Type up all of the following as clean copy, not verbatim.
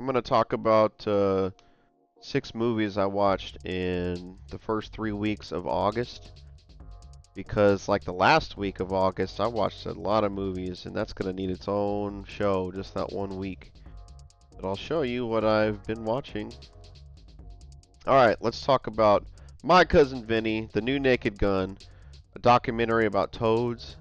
I'm gonna talk about 6 movies I watched in the first 3 weeks of August. Because like the last week of August, I watched a lot of movies, and that's gonna need its own show, just that one week. But I'll show you what I've been watching. All right, let's talk about My Cousin Vinny, The New Naked Gun, a documentary about toads,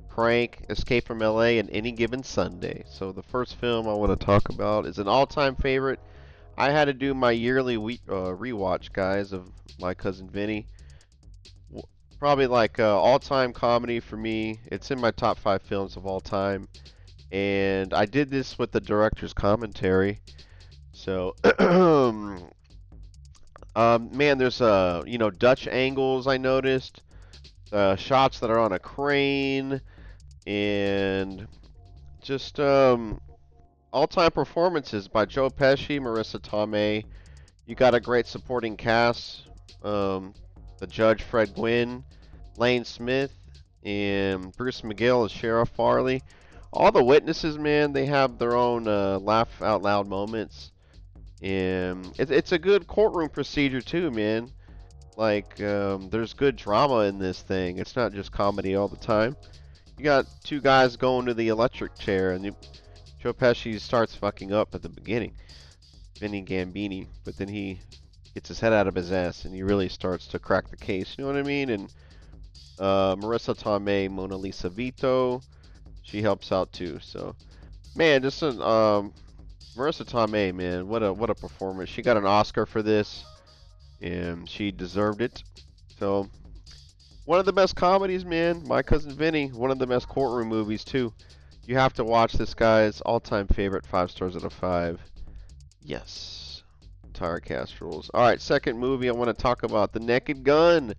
Crank, Escape from LA, and Any Given Sunday. So the first film I want to talk about is an all-time favorite. I had to do my yearly rewatch, guys, of My Cousin Vinny. Probably like all-time comedy for me. It's in my top 5 films of all time, and I did this with the director's commentary. So, man, there's Dutch angles I noticed, shots that are on a crane, and just all-time performances by Joe Pesci, Marissa Tomei. You got a great supporting cast. The judge Fred Gwynn, Lane Smith, and Bruce McGill as Sheriff Farley. All the witnesses, man, they have their own laugh out loud moments. And it's a good courtroom procedure too, man. Like there's good drama in this thing. It's not just comedy all the time. You got two guys going to the electric chair, and Joe Pesci starts fucking up at the beginning, Vinny Gambini, but then he gets his head out of his ass and he really starts to crack the case. You know what I mean? And Marissa Tomei, Mona Lisa Vito, she helps out too. So, man, just Marissa Tomei, man, what a performance! She got an Oscar for this, and she deserved it. So, one of the best comedies, man. My Cousin Vinny, one of the best courtroom movies too. You have to watch this, guys. All-time favorite, 5 stars out of 5. Yes. Entire cast rules. Alright, second movie I want to talk about, The Naked Gun.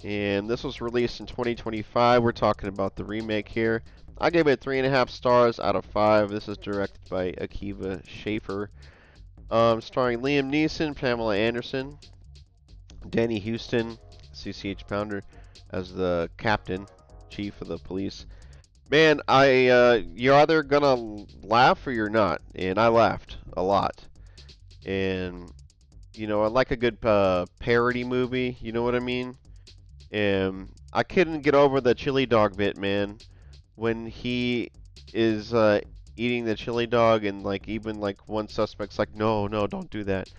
And this was released in 2025. We're talking about the remake here. I gave it 3.5 stars out of 5. This is directed by Akiva Schaffer. Starring Liam Neeson, Pamela Anderson, Danny Houston, CCH Pounder as the captain, chief of the police. Man, you're either gonna laugh or you're not, and I laughed a lot. And I like a good parody movie. You know what I mean? And I couldn't get over the chili dog bit, man. When he is eating the chili dog, and like even like one suspect's like, no, no, don't do that.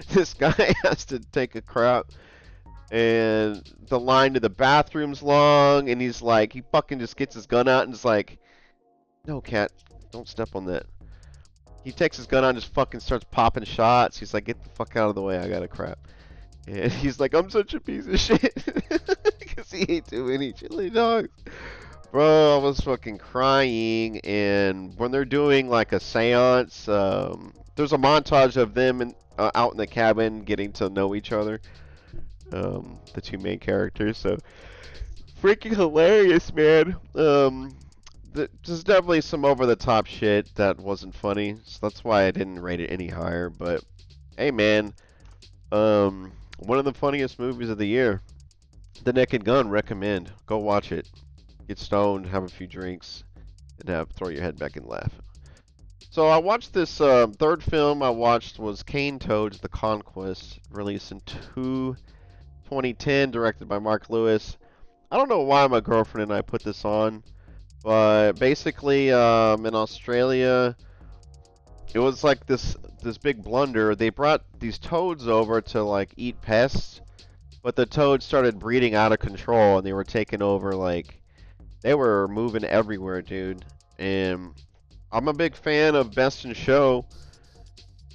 This guy has to take a crap, and the line to the bathroom's long, and he's like, he fucking just gets his gun out and is like, no, cat, don't step on that. He takes his gun out and just fucking starts popping shots. He's like, get the fuck out of the way, I got a crap. And he's like, I'm such a piece of shit. Because he ate too many chili dogs. Bro, I was fucking crying. And when they're doing like a seance, there's a montage of them out in the cabin getting to know each other. The two main characters. So, freaking hilarious, man. There's definitely some over-the-top shit that wasn't funny. So that's why I didn't rate it any higher. But, hey, man. One of the funniest movies of the year. The Naked Gun, recommend. Go watch it. Get stoned, have a few drinks, and throw your head back and laugh. So I watched this third film I watched was Cane Toads: The Conquest, released in 2010, directed by Mark Lewis. I don't know why my girlfriend and I put this on, but basically in Australia, it was like this big blunder. They brought these toads over to like eat pests, but the toads started breeding out of control, and they were taking over, like they were moving everywhere, dude. And I'm a big fan of Best in Show.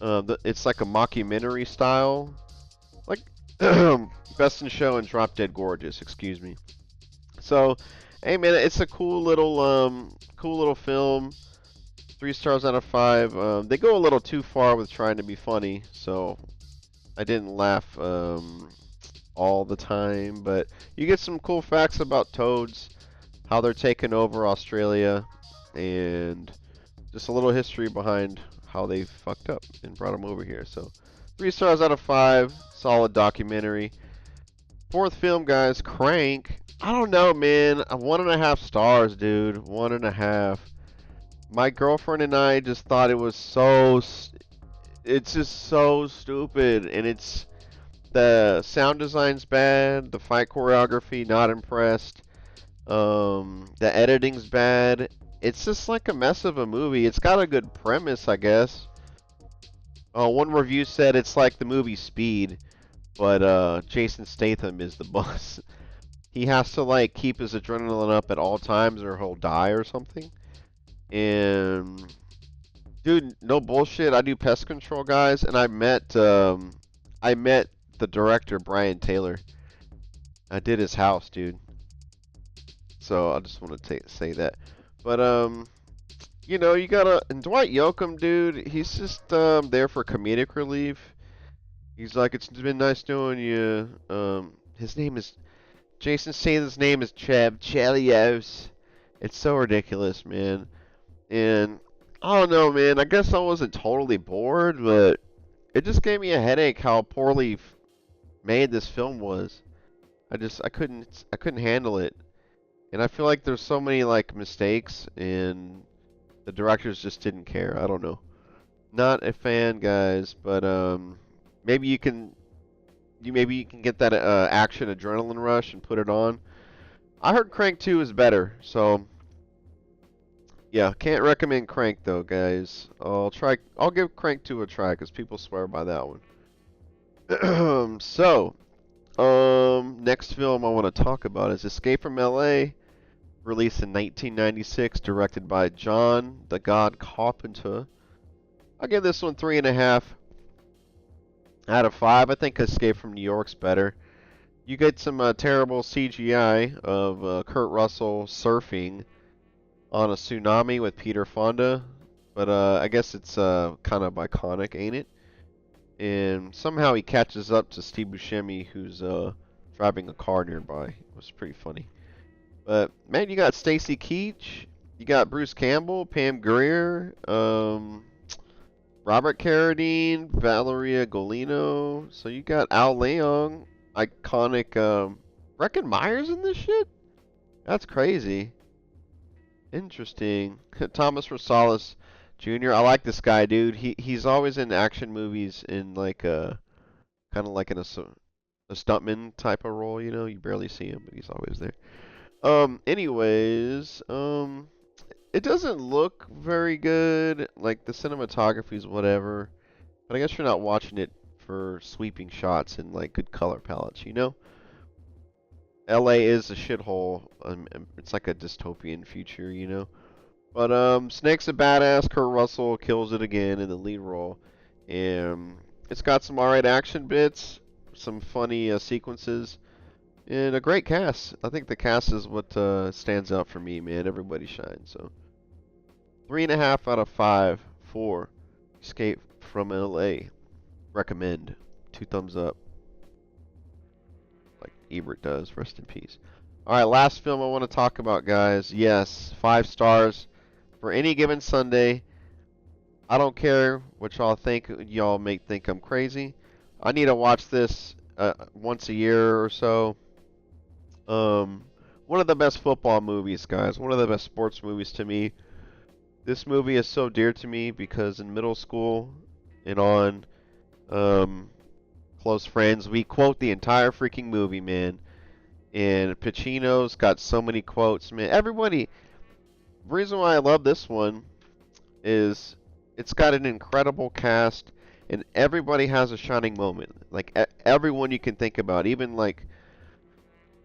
It's like a mockumentary style, like Best in Show and Drop Dead Gorgeous, excuse me. So, hey man, it's a cool little film. 3 stars out of 5. They go a little too far with trying to be funny, so I didn't laugh all the time. But you get some cool facts about toads, how they're taking over Australia, and just a little history behind how they fucked up and brought them over here. So 3 stars out of 5. Solid documentary. Fourth film, guys, Crank. I don't know, man. 1.5 stars, dude. 1.5. My girlfriend and I just thought it was so. It's just so stupid, and it's the sound design's bad, the fight choreography not impressed, the editing's bad. It's just like a mess of a movie. It's got a good premise, I guess. One review said it's like the movie Speed, but Jason Statham is the boss. He has to like keep his adrenaline up at all times or he'll die or something. And dude, no bullshit. I do pest control, guys, and I met the director Brian Taylor. I did his house, dude. So I just want to say that. But you know, you gotta and Dwight Yoakam, dude. He's just there for comedic relief. He's like, it's been nice knowing you. His name is Jason Statham's name is Chelios. It's so ridiculous, man. And I don't know, man. I guess I wasn't totally bored, but it just gave me a headache how poorly made this film was. I couldn't handle it. And I feel like there's so many like mistakes and the directors just didn't care. I don't know. Not a fan, guys, but maybe you can get that action adrenaline rush and put it on. I heard Crank 2 is better, so yeah, can't recommend Crank though, guys. I'll give Crank 2 a try because people swear by that one. So, next film I want to talk about is Escape from LA, released in 1996, directed by John the God Carpenter. I'll give this one 3.5 out of 5. I think Escape from New York's better. You get some terrible CGI of Kurt Russell surfing on a tsunami with Peter Fonda, but I guess it's kind of iconic, ain't it? And somehow he catches up to Steve Buscemi, who's driving a car nearby. It was pretty funny. But man, you got Stacy Keach, you got Bruce Campbell, Pam Grier, Robert Carradine, Valeria Golino. So you got Al Leong, iconic. Breckin Myers in this shit? That's crazy. Interesting. Thomas Rosales Jr. I like this guy, dude. He's always in action movies in like kind of like in a stuntman type of role, you know. You barely see him, but he's always there. Anyways, it doesn't look very good. Like the cinematography's whatever, but I guess you're not watching it for sweeping shots and like good color palettes, you know. LA is a shithole. It's like a dystopian future, you know. But Snake's a badass. Kurt Russell kills it again in the lead role, and it's got some alright action bits, some funny sequences, and a great cast. I think the cast is what stands out for me, man. Everybody shines. So 3.5 out of 5 for Escape from LA. Recommend. 2 thumbs up. Like Ebert does. Rest in peace. Alright, last film I want to talk about, guys. Yes, 5 stars for Any Given Sunday. I don't care what y'all think. Y'all may think I'm crazy. I need to watch this once a year or so. One of the best football movies, guys. One of the best sports movies to me. This movie is so dear to me because in middle school and on, Close Friends, we quote the entire freaking movie, man. And Pacino's got so many quotes, man. Everybody, the reason why I love this one is it's got an incredible cast and everybody has a shining moment. Like everyone you can think about, even like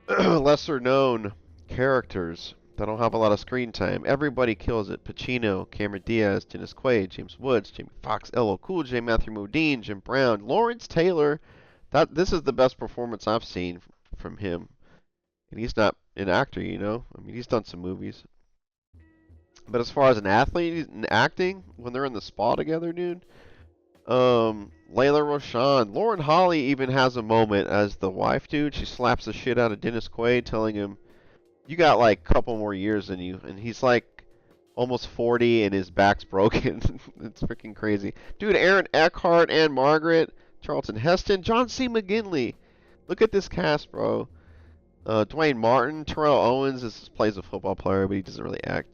lesser known characters that don't have a lot of screen time. Everybody kills it. Pacino, Cameron Diaz, Dennis Quaid, James Woods, Jamie Foxx, LL Cool J, Matthew Modine, Jim Brown, Lawrence Taylor. This is the best performance I've seen from him. And he's not an actor, you know. I mean, he's done some movies. But as far as an athlete and acting, when they're in the spa together, dude, Layla Roshan, Lauren Holly even has a moment as the wife, dude. She slaps the shit out of Dennis Quaid, telling him, "You got like a couple more years in you," and he's like almost 40 and his back's broken. It's freaking crazy, dude. Aaron Eckhart and Margaret, Charlton Heston, John C. McGinley. Look at this cast, bro. Dwayne Martin, Terrell Owens plays a football player, but he doesn't really act.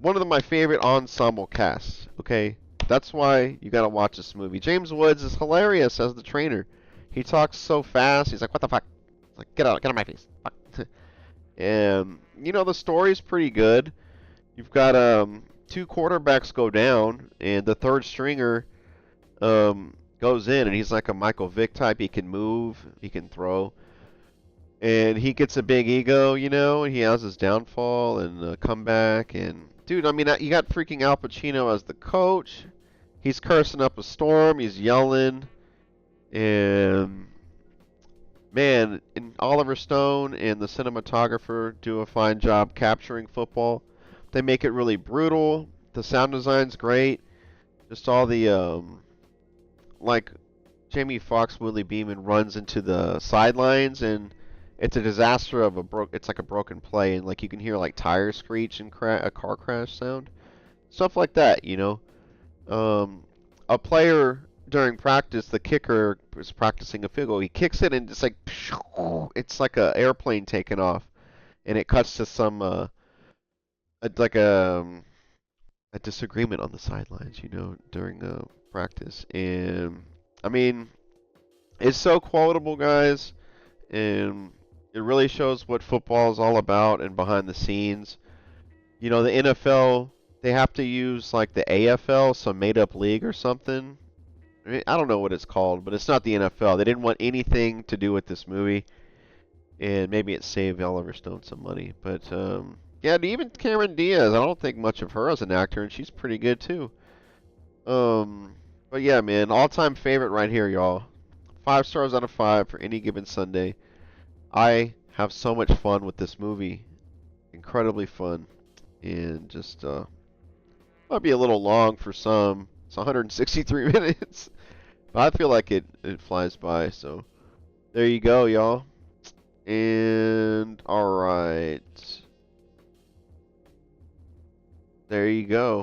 one of my favorite ensemble casts. Okay, that's why you gotta watch this movie. James Woods is hilarious as the trainer. He talks so fast. He's like, "What the fuck?" Like, get out of my face. Fuck. And you know the story's pretty good. You've got two quarterbacks go down, and the third stringer goes in, and he's like a Michael Vick type. He can move, he can throw, and he gets a big ego, you know. And he has his downfall and comeback. And dude, I mean, you got freaking Al Pacino as the coach. He's cursing up a storm. He's yelling, and man, and Oliver Stone and the cinematographer do a fine job capturing football. They make it really brutal. The sound design's great. Just all the like Jamie Foxx, Willie Beeman runs into the sidelines, and it's a disaster of it's like a broken play, and like you can hear like tires screech and a car crash sound, stuff like that, you know. A player during practice, the kicker is practicing a field goal. He kicks it, and it's like a airplane taking off, and it cuts to some like a disagreement on the sidelines, you know, during practice. And I mean, it's so quotable, guys, and it really shows what football is all about and behind the scenes. You know, the NFL, they have to use like the AFL, some made-up league or something. I mean, I don't know what it's called, but it's not the NFL. They didn't want anything to do with this movie, and maybe it saved Oliver Stone some money. But yeah, even Cameron Diaz, I don't think much of her as an actor, and she's pretty good too. But yeah, man, all-time favorite right here, y'all. 5 stars out of 5 for any given Sunday. I have so much fun with this movie, incredibly fun, and just might be a little long for some. It's 163 minutes, but I feel like it flies by. So there you go, y'all. And all right, there you go.